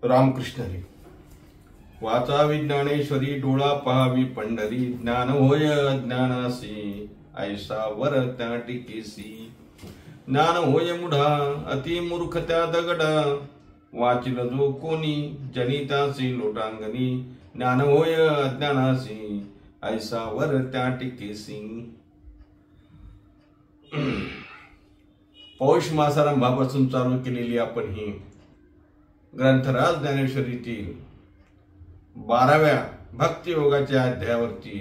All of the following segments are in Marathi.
रामकृष्ण हरी. वाचा विज्ञानेश्वरी, डोळा पहावी पंढरी, ज्ञान होय अज्ञानासी, ऐसा वर त्या टिकेसी. ज्ञान होय मुढा, अति मूर्ख त्या दगडा, वाचिल जो कोणी, जनितासी लोटांगणी. ज्ञान होय अज्ञानासी, ऐसा वर त्या टिकेसी. पौष मासारंभापासून चालू केलेली आपण ही ग्रंथराज ज्ञानेश्वरीतील 12व्या भक्तियोगाच्या अध्यायावरती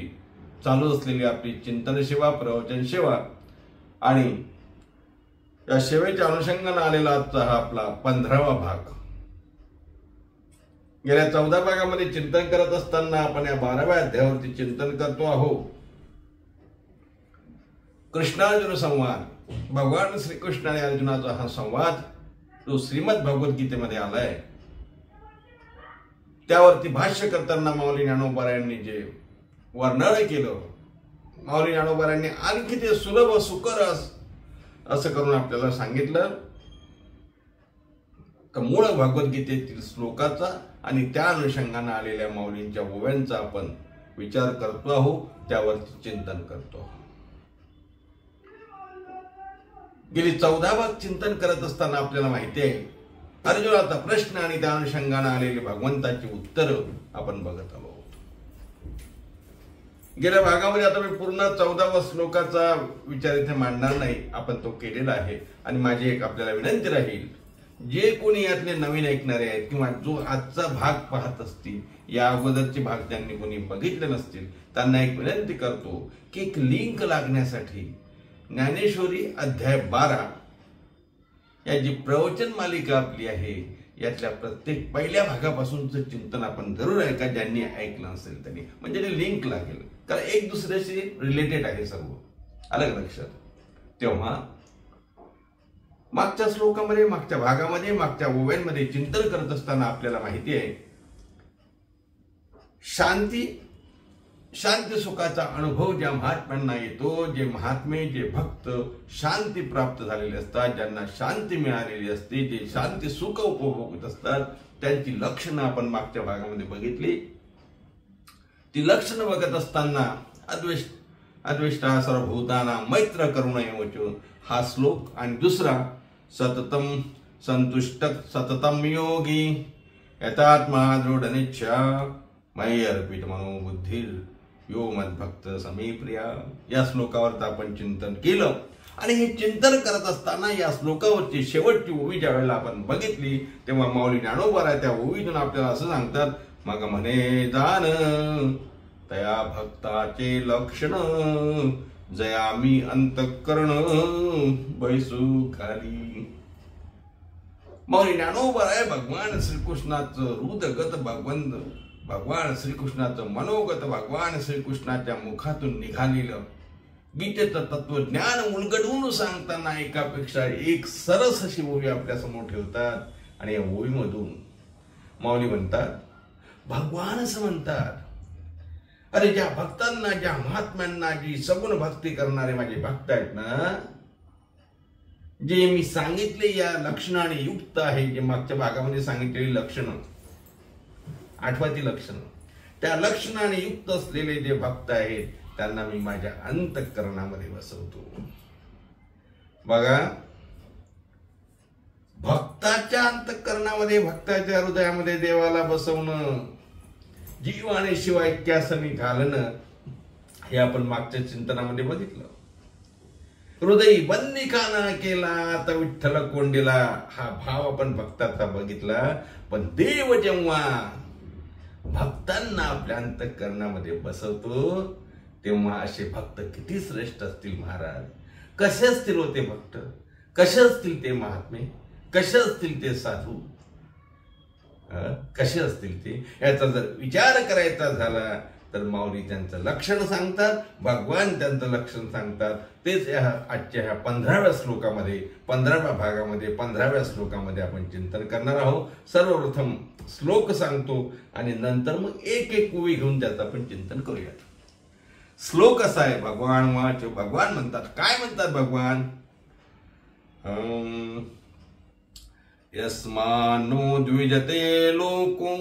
चालू असलेली आपली चिंतन सेवा, प्रवचन सेवा आणि या सेवेच्या अनुषंगाने आलेला आजचा हा आपला 15वा भाग. गेल्या 14 भागामध्ये चिंतन करत असताना आपण या 12व्या अध्यायावरती चिंतन करतो आहोत. कृष्णार्जुन संवाद, भगवान श्रीकृष्ण आणि अर्जुनाचा हा संवाद जो श्रीमद भगवद्गीतेमध्ये आलाय, त्यावरती भाष्य करताना माऊली ज्ञानोबारायांनी जे वर्णन केलं, माऊली ज्ञानोबारायांनी आणखी ते सुलभ सुकर असं करून आपल्याला सांगितलं. तर मूळ भगवद्गीतेतील श्लोकाचा आणि त्या अनुषंगाने आलेल्या माऊलींच्या ओव्यांचा आपण विचार करतो आहोत, त्यावरती चिंतन करतो. गेली 14 भाग चिंतन करत असताना आपल्याला माहिती आहे अर्जुनाचा प्रश्न आणि त्या अनुषंगाने आलेले भगवंताची उत्तर आपण बघत आलो. गेल्या भागामध्ये आता मी पूर्ण 14व्या श्लोकाचा विचार इथे मांडणार नाही, आपण तो केलेला आहे. आणि माझी एक आपल्याला विनंती राहील, जे कोणी यातले नवीन ऐकणारे आहेत किंवा जो आजचा भाग पाहत असतील, या अगोदरचे भाग ज्यांनी कोणी बघितले नसतील, त्यांना एक विनंती करतो की एक लिंक लागण्यासाठी ज्ञानेश्वरी अध्याय 12 या जी प्रवचन मालिका आपली आहे, यातल्या प्रत्येक पहिल्या भागापासूनचं चिंतन आपण जरूर ऐका, ज्यांनी ऐकलं असेल त्यांनी, म्हणजे ते लिंक लागेल. कारण एक दुसऱ्याशी रिलेटेड आहे सर्व, अलग लक्षात. तेव्हा मागच्या श्लोकामध्ये, मागच्या भागामध्ये, मागच्या ओव्यांमध्ये चिंतन करत असताना आपल्याला माहिती आहे शांती सुखाचा अनुभव ज्या महात्म्यांना येतो, जे महात्मे, जे भक्त शांती प्राप्त झालेले असतात, ज्यांना शांती मिळालेली असते, जे शांती सुख उपभोगत असतात, त्यांची लक्षणं आपण मागच्या भागामध्ये बघितली. ती लक्षणं बघत असताना अद्वेष्टा सर्वभूताना मैत्र करुणयोच हा श्लोक, आणि दुसरा सततम संतुष्ट सततम योगी यतात्मा दृढ निश्चया मयि अर्पित मनोबुद्धिर यो मद्भक्त समे प्रिया, या श्लोकावर आपण चिंतन केलं. आणि हे चिंतन करत असताना या श्लोकावरची शेवटची ओवी ज्या वेळेला आपण बघितली, तेव्हा माऊली ज्ञानोबा त्या ओवीतून आपल्याला असं सांगतात, मग म्हणे जाण तया भक्ताचे लक्षण, जया मी अंतःकरण बैसू खाली. माऊली ज्ञानोबा आहे भगवान श्रीकृष्णाचं हृदगत भगवान श्रीकृष्णाचं मनोगत भगवान श्रीकृष्णाच्या मुखातून निघालेलं गीतेचं तत्वज्ञान उलगडून सांगताना एकापेक्षा एक सरस अशी ओवी आपल्या समोर ठेवतात. आणि या ओवीमधून माऊली म्हणतात, भगवान असं म्हणतात, अरे ज्या भक्तांना, ज्या महात्म्यांना, जी सगुण भक्ती करणारे माझे भक्त आहेत ना, जे मी सांगितले या लक्षणाने युक्त आहे, जे मागच्या भागामध्ये सांगितलेली लक्षणं, आठवाती लक्षणं, त्या लक्षणाने युक्त असलेले जे भक्त आहेत, त्यांना मी माझ्या अंतःकरणामध्ये बसवतो. बघा, भक्ताच्या अंतःकरणामध्ये, भक्ताच्या हृदयामध्ये देवाला बसवणं, जीव आणि शिव ऐक्यासनी घालणं, हे आपण मागच्या चिंतनामध्ये बघितलं. हृदयी बंदी काना केला आता विठ्ठल कोंडीला, हा भाव आपण भक्ताचा बघितला. पण देव जेव्हा भक्तांना आपल्या अंतःकरणामध्ये बसवतो, तेव्हा असे भक्त किती श्रेष्ठ असतील महाराज. कसे असतील होते भक्त, कसे असतील ते महात्मे, कसे असतील ते साधू, कसे असतील ते, याचा जर विचार करायचा झाला तर माऊली त्यांचं लक्षण सांगतात, भगवान त्यांचं लक्षण सांगतात. तेच आजच्या ह्या 15व्या श्लोकामध्ये, 15व्या भागामध्ये, 15व्या श्लोकामध्ये आपण चिंतन करणार आहोत. सर्वप्रथम श्लोक सांगतो आणि नंतर मग एक एक ओवी घेऊन त्याचं आपण चिंतन करूयात. श्लोक असा आहे, भगवान वाच, भगवान म्हणतात, काय म्हणतात भगवान, यस्मानो द्विजते लोको,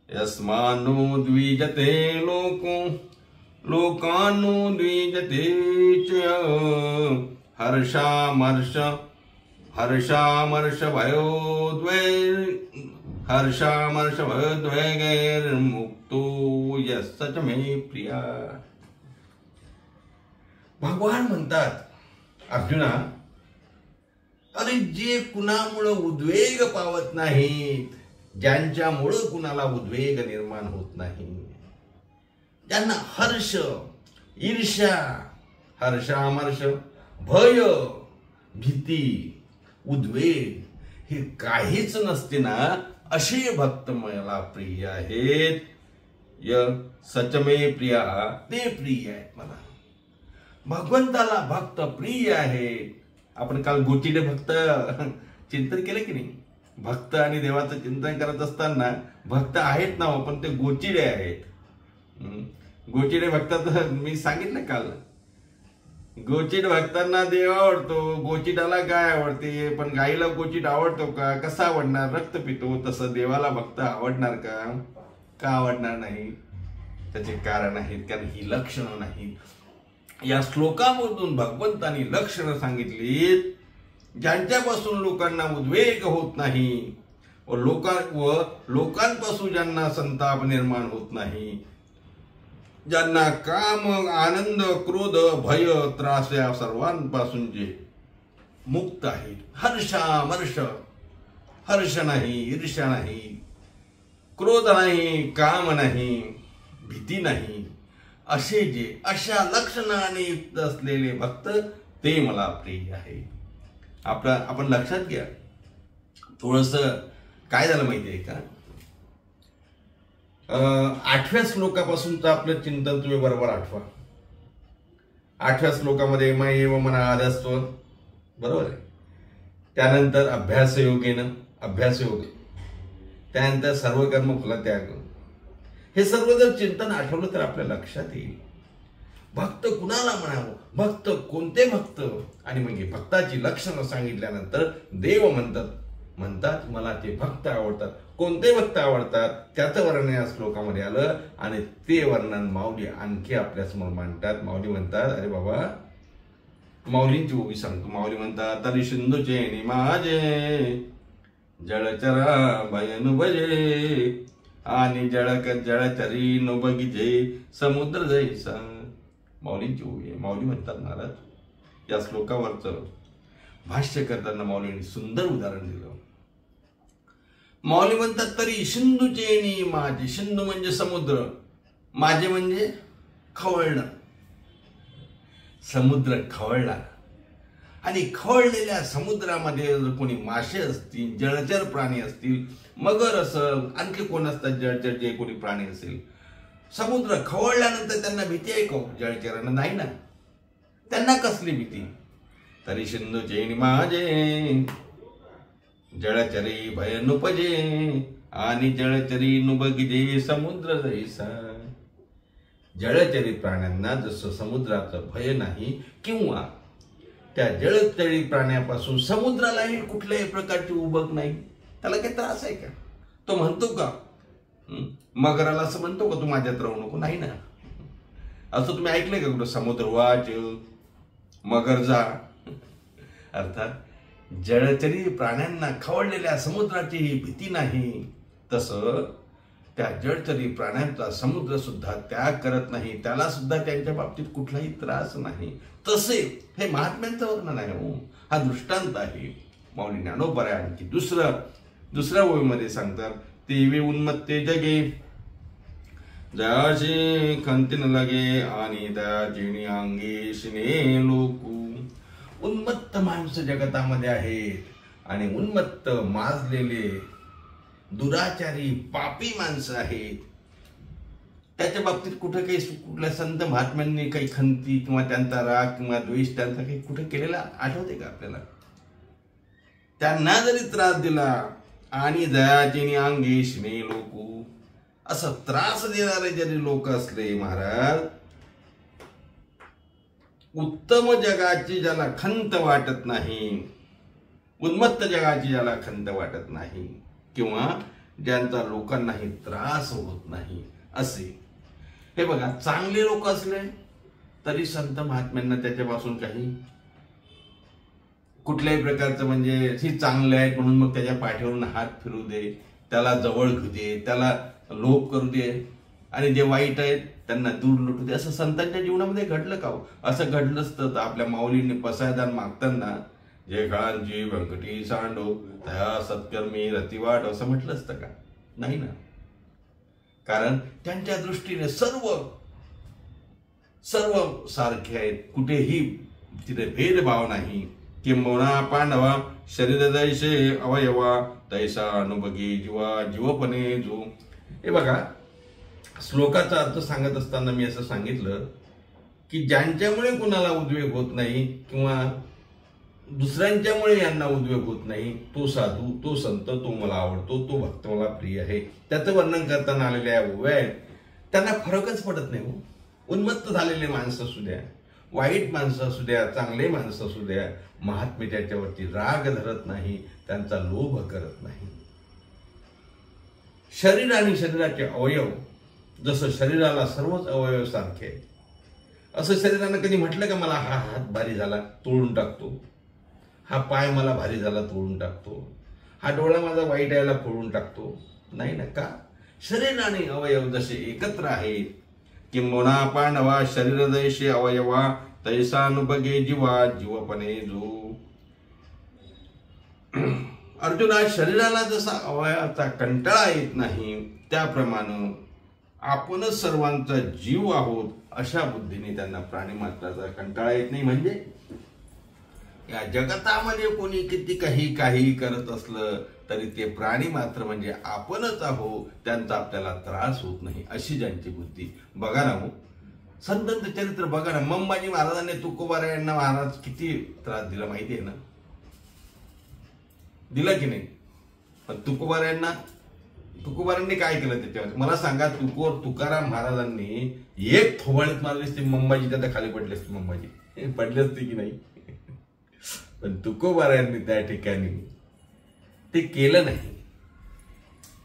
यस्मानो द्विजते लोको, लोकानो द्विजते च। हर्षामर्ष हर्षामर्ष भयोद्वैर, हर्षामर्ष भयोद्वेगैर्मुक्तो यस्य च मे प्रिया। भगवान म्हणतात अर्जुना, अरे जे कुणामुळे उद्वेग पावत नाहीत, ज्यांच्यामुळे कुणाला उद्वेग निर्माण होत नाही, ज्यांना हर्ष, ईर्ष्या, हर्षामर्ष, भय, भीती, उद्वेग हे काहीच नसते ना, असे भक्त मला प्रिय आहेत। य सचमे प्रिया, ते प्रिय आहेत मला। भगवंताला भक्त प्रिय आहेत। आपण काल गोचिडे भक्त चिंतन केलं की नाही? भक्त आणि देवाचं चिंतन करत असताना भक्त आहेत ना, पण ते गोचिडे आहेत। गोचिडे भक्तात मी सांगितलं काल, गोचिड भक्तांना देव आवडतो, गोचिडाला गाय आवडते, पण गाईला गोचिड आवडतो का? कसा आवडणार? रक्त पितो तसं देवाला भक्त आवडणार का? का आवडणार नाही? त्याचे कारण आहेत, कारण ही लक्षणं नाहीत। या श्लोकामधून भगवंतांनी लक्षणं सांगितलीत, ज्यांच्यापासून लोकांना उद्वेग होत नाही व लोकांपासून ज्यांना संताप निर्माण होत नाही, ज्यांना काम, आनंद, क्रोध, भय, त्रास या सर्वांपासून जे मुक्त आहेत। हर्षामर्ष, हर्ष नाही, ईर्ष्या नाही, क्रोध नाही, काम नाही, भीती नाही, असे जे अशा लक्षणाने युक्त असलेले भक्त ते मला प्रिय आहे। आपण लक्षात घ्या, थोडस काय झालं माहितीये का? 8व्या श्लोकापासूनचं आपलं चिंतन तुम्ही बरोबर आठवा। 8व्या श्लोकामध्ये मय एव मना आदस्त्व, बरोबर आहे। त्यानंतर अभ्यास योगेन, अभ्यास योग, त्यानंतर सर्व कर्म फल त्याग, हे सर्व जर चिंतन आठवलं तर आपल्या लक्षात येईल भक्त कुणाला म्हणावं, भक्त कोणते भक्त, आणि म्हणजे भक्ताची लक्षणं सांगितल्यानंतर देव म्हणतात मला ते भक्त आवडतात। कोणते भक्त आवडतात त्याचं वर्णन या श्लोकामध्ये आलं, आणि ते वर्णन माऊली आणखी आपल्या समोर मांडतात। माऊली म्हणतात, अरे बाबा, माऊलींची ओवी सांगतो। माऊली म्हणतात, तरी सिंधूचे माझे जळचरा भयनु भजे, आणि जळचरी न बगीचे समुद्र जैसा। माऊलींची ओवी आहे। माऊली म्हणतात, महाराज या श्लोकावरचं भाष्य करताना माऊलींनी सुंदर उदाहरण दिलं। माऊली म्हणतात, तरी सिंधूचे माझे, सिंधू म्हणजे समुद्र, माझे म्हणजे खवळणं, समुद्र खवळला, आणि खवळलेल्या समुद्रामध्ये जर कोणी मासे असतील, जळचर प्राणी असतील, मगर असेल, आणखी कोण असतात जळचर जे कोणी प्राणी असेल, समुद्र खवळल्यानंतर त्यांना भीती आहे का? जळचरांना नाही ना, त्यांना कसली भीती? तरी सिंधूचे माझे जळचरी भय नुपजे, आणि जळचरी नुबगिजे समुद्र जैसा। जळचरी प्राण्यांना जसं समुद्राचं भय नाही, किंवा त्या जळचरी प्राण्यापासून समुद्रालाही कुठल्याही प्रकारची उबग नाही, त्याला काही त्रास आहे का? तो म्हणतो का मगराला असं म्हणतो का तू माझ्यात राहू नको? नाही ना। असं तुम्ही ऐकलंय का कुठं? समुद्र वाच, मगर जा। अर्थात जळचरी प्राण्यांना खवळलेल्या समुद्राची भीती नाही, तसं त्या जळचरी प्राण्यांचा समुद्र सुद्धा त्याग करत नाही, त्याला सुद्धा त्यांच्या बाबतीत कुठलाही त्रास नाही। तसे हे महात्म्यांचं वर्णन आहे हो, हा दृष्टांत आहे। माऊली ज्ञानोबा आणखी दुसऱ्या ओळीमध्ये सांगतात, तेवे उन्मत्ते जगे जयाशी खंतीन लगे, आणि दयाचिणी अंगी शिने लोकू। उन्मत्त माणसं जगतामध्ये आहेत, आणि उन्मत्त माजलेले दुराचारी पापी माणसं आहेत, त्याच्या बाबतीत कुठे काही कुठल्या संत महात्म्यांनी काही खंती किंवा त्यांचा राग किंवा द्वेष त्यांचा काही कुठे केलेला आठवते का आपल्याला? त्यांना जरी त्रास दिला, आणि दयाचिनी अंगी शिने लोकू, असं त्रास देणारे जरी लोक असले महाराज, उत्तम जगाची ज्याला खंत वाटत नाही, उन्मत्त जगाची ज्याला खंत वाटत नाही किंवा ज्यांचा लोकांनाही त्रास होत नाही असे. हे बघा, चांगले लोक असले तरी संत महात्म्यांना त्याच्यापासून काही कुठल्याही प्रकारचं म्हणजे ही चांगले आहेत म्हणून मग त्याच्या पाठीवरून हात फिरू दे, त्याला जवळ घेऊ दे, त्याला लोभ करू दे, आणि जे वाईट आहेत त्यांना दूर लुटू दे, असं संतांच्या जीवनामध्ये घडलं का हो? असं घडलं असतं तर आपल्या माऊलींनी पसायदान मागताना जे काळांची व्यंकटी सांडो त्या सत्कर्मी रतिवाट असं म्हटलं असतं का? नाही ना. कारण त्यांच्या दृष्टीने सर्व सारखे आहेत, कुठेही तिथे भेदभाव नाही. किंबहुना पांडवा शरीर दैसे अवयवा तैसा अनुभगी जीवा जीवपणे जो. हे बघा, श्लोकाचा अर्थ सांगत असताना मी असं सांगितलं की ज्यांच्यामुळे कुणाला उद्वेग होत नाही किंवा दुसऱ्यांच्यामुळे यांना उद्वेग होत नाही, तो साधू, तो संत, तो मला आवडतो, तो भक्त मला प्रिय आहे, त्याचं वर्णन करताना आलेल्या ओव्या आहेत. त्यांना फरकच पडत नाही हो. उन्मत्त झालेले माणसं असू द्या, वाईट माणसं असू द्या, चांगले माणसं असू द्या, महात्मे त्याच्यावरती राग धरत नाही, त्यांचा लोभ करत नाही. शरीर आणि शरीराचे अवयव, जसं शरीराला सर्वच अवयव सारखे आहेत, असं शरीरानं कधी म्हटलं का मला हा हात भारी झाला तोडून टाकतो, हा पाय मला भारी झाला तोडून टाकतो, हा डोळा माझा वाईट यायला फोडून टाकतो? नाही ना. का? शरीर आणि अवयव जसे एकत्र आहेत. किंबहुना पांडवा शरीर दैसे अवयवा तैसा अनुभगे जीवा जीवपणे जो. अर्जुना, शरीराला जसा अवयवाचा कंटाळा येत नाही त्याप्रमाणे आपणच सर्वांचा जीव आहोत अशा बुद्धीने त्यांना प्राणीमात्राचा कंटाळा येत नाही. म्हणजे या जगतामध्ये कोणी किती काही करत असलं तरी ते प्राणी मात्र म्हणजे आपणच आहो, त्यांचा आपल्याला त्रास होत नाही अशी ज्यांची बुद्धी. बघा ना हो, संतांचं चरित्र बघा ना. मंबाजी महाराजांनी तुकोबारायांना महाराज किती त्रास दिला माहिती आहे ना? दिला की नाही? पण तुकोबारांनी काय केलं त्याच्यावर मला सांगा. तुकाराम महाराजांनी एक थोबाळीत मारली असती मंबाजी, त्याला खाली पडली असती मंबाजी, पडली असते की नाही? पण तुकोबारायांनी त्या ठिकाणी ते केलं नाही.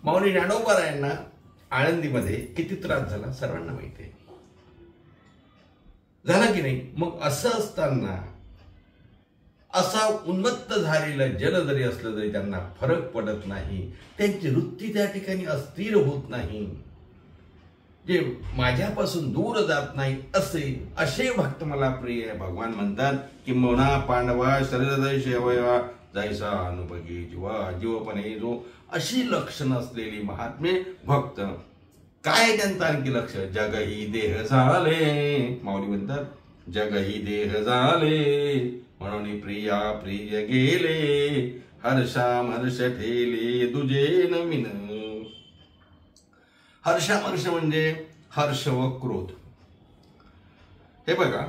माऊली ज्ञानोबारायांना आळंदीमध्ये किती त्रास झाला सर्वांना माहिती आहे, झाला की नाही? मग असं असताना असा उन्मत्त झालेलं जल जरी असलं तरी त्यांना फरक पडत नाही, त्यांची वृत्ती त्या ठिकाणी अस्थिर होत नाही, जे माझ्यापासून दूर जात नाही असे भक्त मला प्रिय आहे. भगवान म्हणतात की मोना पांडवा शरीरदैश अवयवा जैसा अनुभगी जीवा जीवपणे जो. अशी लक्षणं असलेली महात्मे भक्त. काय त्यांचं आणखी लक्ष? जगही देह झाले. माऊली म्हणतात जगही देह झाले म्हणून प्रिया प्रिय गेले हर्षामर्ष ठेले दुजे नवीन. हर्षामर्ष म्हणजे हर्ष व क्रोध. हे बघा,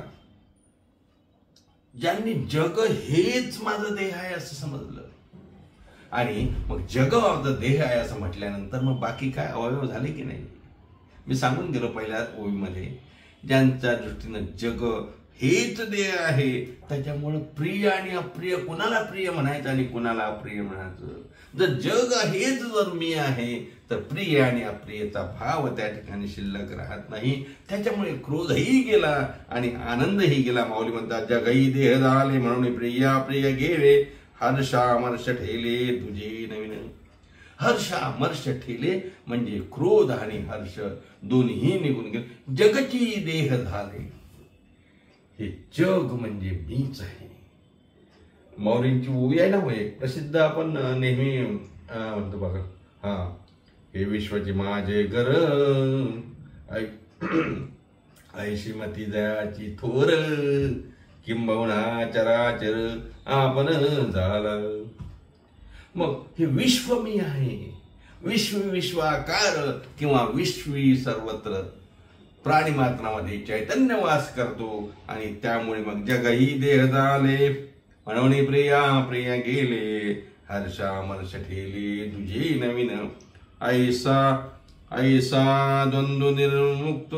ज्यांनी जग हेच माझं देह आहे असं समजलं आणि मग जग माझं देह आहे असं म्हटल्यानंतर मग बाकी काय अवयव झाले की नाही? मी सांगून गेलो पहिल्या ओळीमध्ये, ज्यांच्या दृष्टीनं जग हेच देह आहे त्याच्यामुळे प्रिय आणि अप्रिय, कुणाला प्रिय म्हणायचं आणि कुणाला अप्रिय म्हणायचं. जर जग हेच जर मी आहे तर प्रिय आणि अप्रियचा भाव त्या ठिकाणी शिल्लक राहत नाही. त्याच्यामुळे क्रोधही गेला आणि आनंदही गेला. माऊली म्हणतात जगही देह झाले म्हणून प्रिया प्रिय गेले हर्षामर्ष ठेले तुझे नवीन. हर्षामर्ष ठेले म्हणजे क्रोध आणि हर्ष दोन्ही निघून गेले. जगची देह झाले, हे जग म्हणजे मीच आहे. माऊलींची ओवी आहे ना हो एक प्रसिद्ध, आपण नेहमी म्हणतो बघा, हा हे विश्वचे माझे घर ऐशी मती दयाची थोर किंबहुना चराचर आपण झाला. मग हे विश्व मी आहे. विश्वाकार किंवा विश्वी सर्वत्र प्राणीमात्रामध्ये चैतन्य वास करतो आणि त्यामुळे मग जगही देह झाले म्हणून प्रिया प्रिय गेले हर्षामर्ष ठेले तुझे नवीन. ऐसा द्वंद्व निर्मुक्त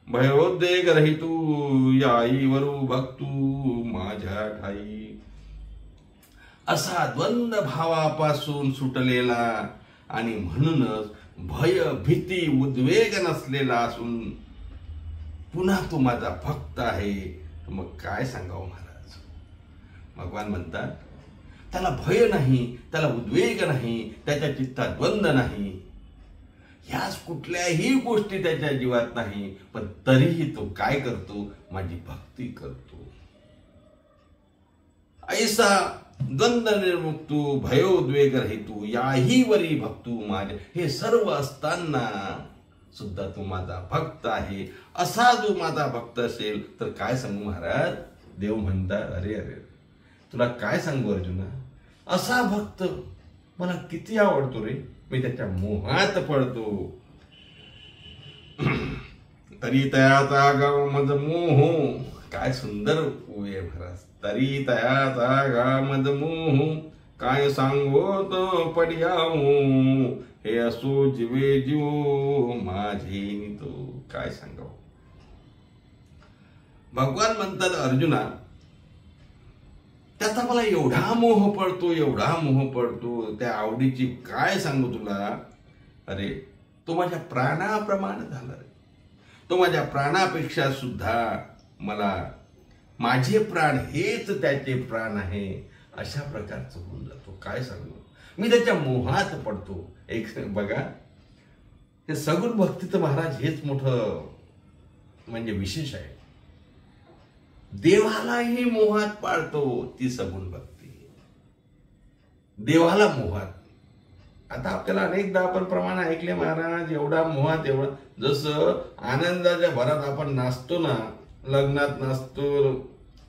भयोद्वेग रहितू याई वरू भक्तू माझ्या ठाई. असा द्वंद्व भावापासून सुटलेला आणि म्हणूनच भय भीती उद्वेग नसलेला असून पुन्हा तू माझा भक्त आहे, मग काय सांगावं महाराज. भगवान म्हणतात त्याला भय नाही, त्याला उद्वेग नाही, त्याच्या चित्तात द्वंद्व नाही, ह्याच कुठल्याही गोष्टी त्याच्या जीवात नाही, पण तरीही तो काय करतो, माझी भक्ती करतो. ऐसा द्वंद्व निर्मुक्तू भयोद्वेग रहितू याही वरी भक्तू माझे. हे सर्व असताना सुद्धा तू माझा भक्त आहे. असा जो माझा भक्त असेल तर काय सांगू महाराज. देव म्हणतात अरे अरे तुला काय सांगू अर्जुना, असा भक्त मला किती आवडतो रे, मी त्याच्या मोहात पडतो. तरी तयाचा गाव मज मोह. काय सुंदर ओवी आहे महाराज. तरी तयाचा गाव मज मोह काय सांगो तो पडियाऊ. हे असो जीवे जीव माझे तो. काय सांगाव. भगवान म्हणतात अर्जुना त्याचा मला एवढा मोह पडतो, एवढा मोह पडतो, त्या आवडीची काय सांगू तुला. अरे तो माझ्या प्राणाप्रमाणे झाला रे. तो माझ्या प्राणापेक्षा सुद्धा मला माझे प्राण हेच त्याचे प्राण आहे अशा प्रकारचं होऊन जातो. काय सांगू मी त्याच्या मोहात पडतो. एक बघा हे सगुण भक्तीचं महाराज हेच मोठं म्हणजे विशेष आहे. देवालाही मोहात पाळतो ती सगुण भक्ती. देवाला मोहात. आता आपल्याला अनेकदा आपण प्रमाण ऐकले महाराज एवढा मोहात, एवढा जसं आनंदाच्या भरात आपण नाचतो ना, लग्नात नाचतो,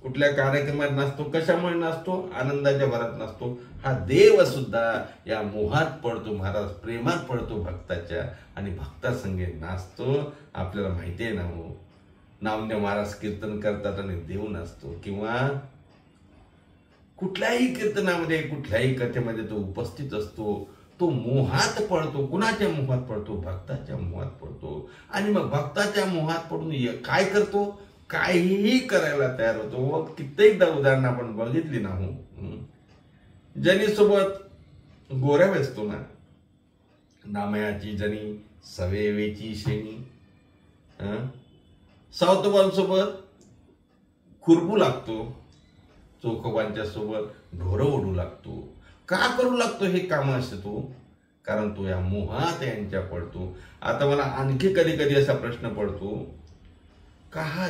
कुठल्या कार्यक्रमात नाचतो, कशामुळे नाचतो, आनंदाच्या भरात नाचतो. हा देव सुद्धा या मोहात पडतो महाराज, प्रेमात पडतो भक्ताच्या आणि भक्तासंगे नाचतो. आपल्याला माहिती आहे ना हो, नामदेव महाराज कीर्तन करतात आणि देव नाचतो, किंवा कुठल्याही कीर्तनामध्ये कुठल्याही कथेमध्ये तो उपस्थित असतो. तो मोहात पडतो. कुणाच्या मोहात पडतो, भक्ताच्या मोहात पडतो. आणि मग भक्ताच्या मोहात पडून काय करतो, काहीही करायला तयार होतो. कित्येकदा उदाहरणं आपण बघितली ना हो. जनी सोबत गोऱ्या वेचतो ना, नामयाची जनी सवेवेची शेणी, सावतोबांसोबत खुरपू लागतो, चोखोबांच्या सोबत ढोरं ओढू लागतो. का करू लागतो हे काम असतो तो, कारण तो या मोहात यांच्या पडतो. आता मला आणखी कधी कधी असा प्रश्न पडतो का हा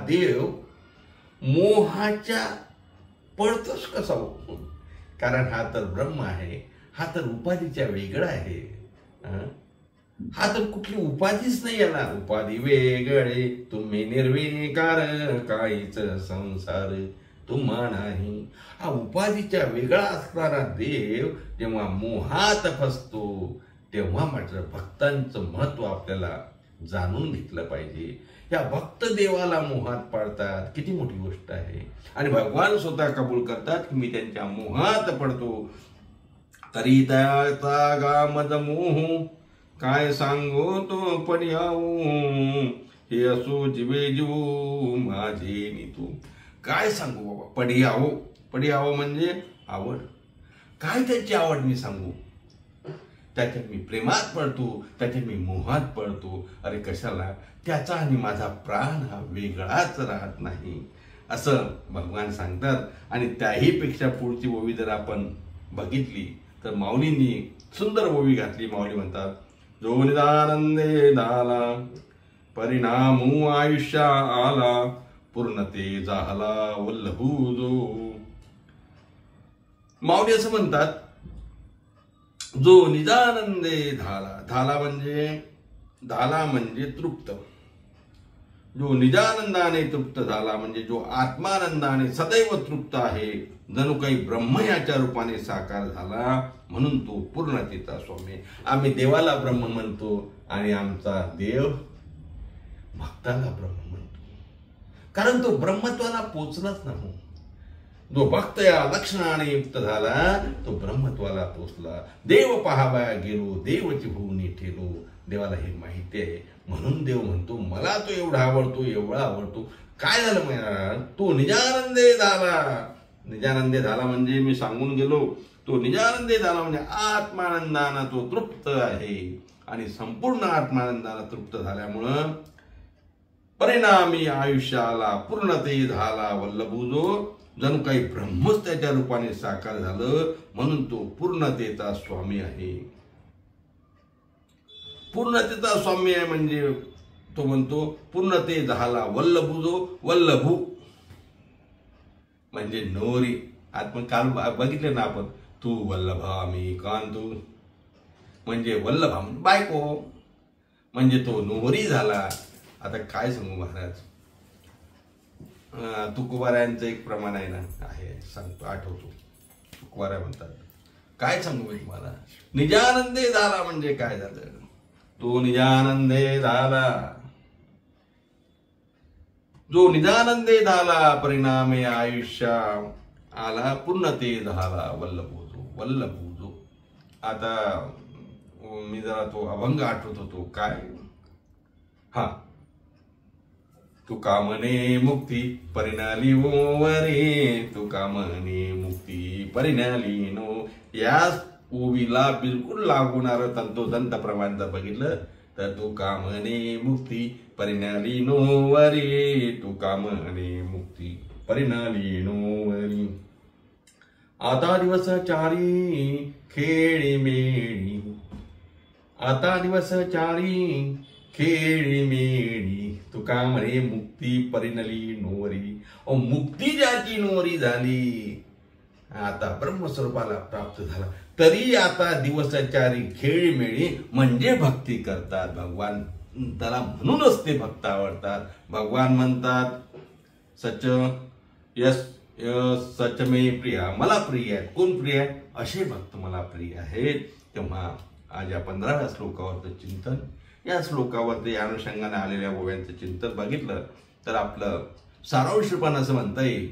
देव मोहाच्या पडतोच कसा हो? कारण हा तर ब्रह्म आहे, हा तर उपाधीच्या वेगळा आहे. हा तर कुठली उपाधीच नाही याला. उपाधी वेगळे तुम्ही निर्विकार, काहीच संसार तुम्हा नाही. हा उपाधीच्या वेगळा असणारा देव जेव्हा मोहात फसतो तेव्हा मात्र भक्तांचं महत्व आपल्याला जाणून घेतलं पाहिजे. या भक्त देवाला मोहात पाडतात, किती मोठी गोष्ट आहे. आणि भगवान स्वतः कबूल करतात की मी त्यांच्या मोहात पडतो. तरी त्याचा गामद मोह काय सांगो तो पडियाऊ. हे असो जीवे जीव माझे नीतू. काय सांगू बाबा. पडियावो, पडियावो म्हणजे आवड. काय त्याची आवड मी सांगू. त्याच्यात मी प्रेमात पडतो, त्याच्यात मी मोहात पडतो. अरे कशाला, त्याचा आणि माझा प्राण हा वेगळाच राहत नाही असं भगवान सांगतात. आणि त्याही पेक्षा पुढची ओवी जर आपण बघितली तर माऊलींनी सुंदर ओवी घातली. माऊली म्हणतात जो निदानंदे झाला परिणामू आयुष्या आला पूर्णते झाला वल्लभू जो. माऊली असं म्हणतात जो निदानंदे झाला. झाला म्हणजे तृप्त. जो निजानंदाने तृप्त झाला म्हणजे जो आत्मानंदाने सदैव तृप्त आहे, जणू काही ब्रह्म याच्या रूपाने साकार झाला, म्हणून तो पूर्णतेचा स्वामी. आम्ही देवाला ब्रह्म म्हणतो आणि आमचा देव भक्ताला ब्रह्म म्हणतो, कारण तो ब्रह्मत्वाला पोचलाच नाही. जो भक्त या लक्षणाने युक्त झाला तो ब्रह्मत्वाला पोचला. देव पहावया गेलो देवची भूमी ठेलो. देवाला हे माहिती आहे, म्हणून देव म्हणतो मला तो एवढा आवडतो, एवढा आवडतो. काय झालं महाराज, तो निजानंदे झाला. निजानंदे झाला म्हणजे मी सांगून गेलो, तो निजानंदे झाला म्हणजे आत्मानंदानं तो तृप्त आहे. आणि संपूर्ण आत्मानंदानं तृप्त झाल्यामुळं परिणामी आयुष्याला पूर्णते झाला वल्लभू, जणू काही ब्रह्मच त्याच्या रूपाने साकार झालं, म्हणून तो पूर्णतेचा स्वामी आहे. पूर्णतेचा स्वामी आहे म्हणजे तो म्हणतो पूर्णते झाला वल्लभू. वल्लभू म्हणजे नोरी. आपण काल बघितले ना आपण, तू वल्लभा मी कांतू, म्हणजे वल्लभा म्हणजे बायको, म्हणजे तो नोहरी झाला. आता काय सांगू महाराज, तुकोबारायांचं एक प्रमाण आहे ना, आहे सांगतो, आठवतो. तुकोबारा म्हणतात, काय सांगू मी तुम्हाला, निजानंदे झाला म्हणजे काय झालं, तो निजानंदे झाला. जो निजानंदे झाला परिणामे आयुष्या आला पूर्णते झाला वल्लभो. वल्लभो आता मी जरा तो अभंग आठवत होतो, काय, हा, तू कामने मुक्ती परिणाली वरे, तू कामने मुक्ती परिणाली नो. या ओवीला बिलकुल लागूनार तंतोतंत प्रमाण जर बघितलं तर तू कामने मुक्ती परिणाली नो वरे, तू कामने मुक्ती परिणाली नो वरी. आता दिवस चारी खेळी मेळी, आता दिवस चारी खेळी मेळी, तुका म्हणे मुक्ती परिणली नोवरी. मुक्ती ज्याची नोवरी झाली, आता ब्रह्मस्वरूपाला प्राप्त झाला, तरी आता दिवसाचारी खेळी मेळी म्हणजे भक्ती करतात. भगवान त्याला म्हणूनच ते भक्त आवडतात. भगवान म्हणतात सच यस सच मे प्रिया, मला प्रिय आहेत. कोण प्रिय आहे? असे भक्त मला प्रिय आहेत. तेव्हा आज या 15व्या श्लोकावरचं चिंतन, या श्लोकावरती या अनुषंगाने आलेल्या ओव्यांचं चिंतन बघितलं तर आपलं सारांश पण असं म्हणता येईल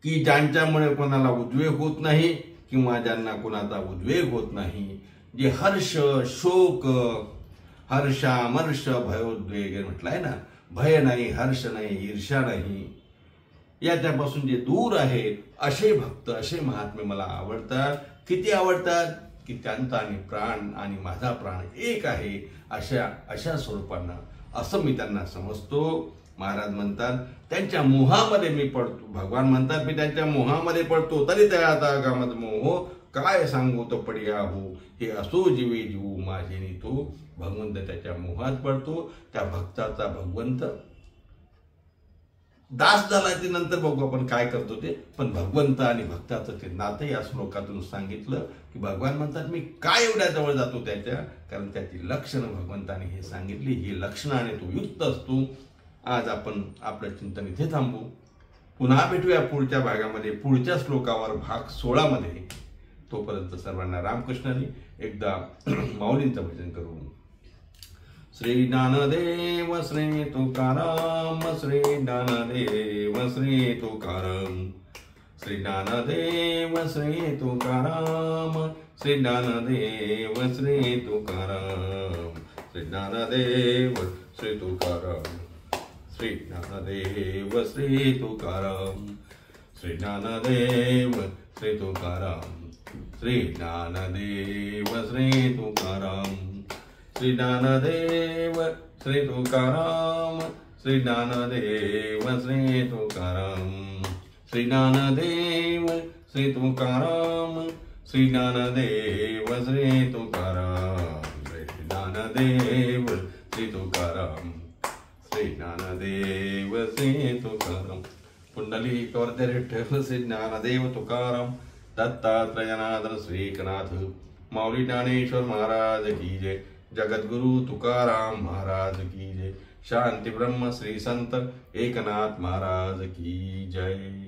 की ज्यांच्यामुळे कोणाला उद्वेग होत नाही किंवा ज्यांना कोणाचा उद्वेग होत नाही, जे हर्ष शोक हर्षामर्ष भयोद्वेग म्हटलंय ना, भय नाही, हर्ष नाही, ईर्ष्या नाही, याच्यापासून जे दूर आहेत असे भक्त, असे महात्मे मला आवडतात. किती आवडतात की त्यांचा आणि प्राण आणि माझा प्राण एक आहे, अशा स्वरूपानं असं मी त्यांना समजतो. महाराज म्हणतात त्यांच्या मोहामध्ये मी पडतो. भगवान म्हणतात मी त्यांच्या मोहामध्ये पडतो, तरी त्या गामात मोह काय सांगू तो पडिया हो. हे असो जीवे जीव माझे तो. भगवंत त्याच्या मोहात पडतो. त्या भक्ताचा भगवंत दास झाला ते नंतर बघू आपण काय करतो ते. पण भगवंत आणि भक्ताचं ते नातं या श्लोकातून सांगितलं की भगवान म्हणतात मी काय एवढ्या जवळ जातो त्याच्या, कारण त्याची लक्षणं भगवंताने हे सांगितली. ही लक्षणाने तो युक्त असतो. आज आपण आपलं चिंतन इथे थांबू. पुन्हा भेटूया पुढच्या भागामध्ये, पुढच्या श्लोकावर भाग 16 मध्ये. तोपर्यंत सर्वांना रामकृष्ण हरी. एकदा माऊलींचं भजन करू. श्री ज्ञानदेव श्री तुकाराम, श्री ज्ञानदेव श्री तुकाराम, श्री ज्ञानदेव श्री तुकाराम, श्री ज्ञानदेव श्री तुकाराम, श्री ज्ञानदेव श्री तुकाराम, श्री ज्ञानदेव श्री तुकाराम, श्री ज्ञानदेव श्री तुकाराम, श्री ज्ञानदेव श्री तुकाराम, श्री ज्ञानदेव श्री तुकाराम, श्री ज्ञानदेव श्री तुकाराम, श्री ज्ञानदेव श्री तुकाराम, श्री ज्ञानदेव श्री तुकाराम, श्री ज्ञानदेव श्री तुकाराम, श्री ज्ञानदेव श्री तुकाराम. पुंडलिकवरती विठ्ठल श्री ज्ञानदेव तुकाराम. दत्तात्रयनाथ श्री एकनाथ माऊली ज्ञानेश्वर महाराज की जय. जगद्गुरु तुकाराम महाराज की जय. शांती ब्रह्म श्री संत एकनाथ महाराज की जय.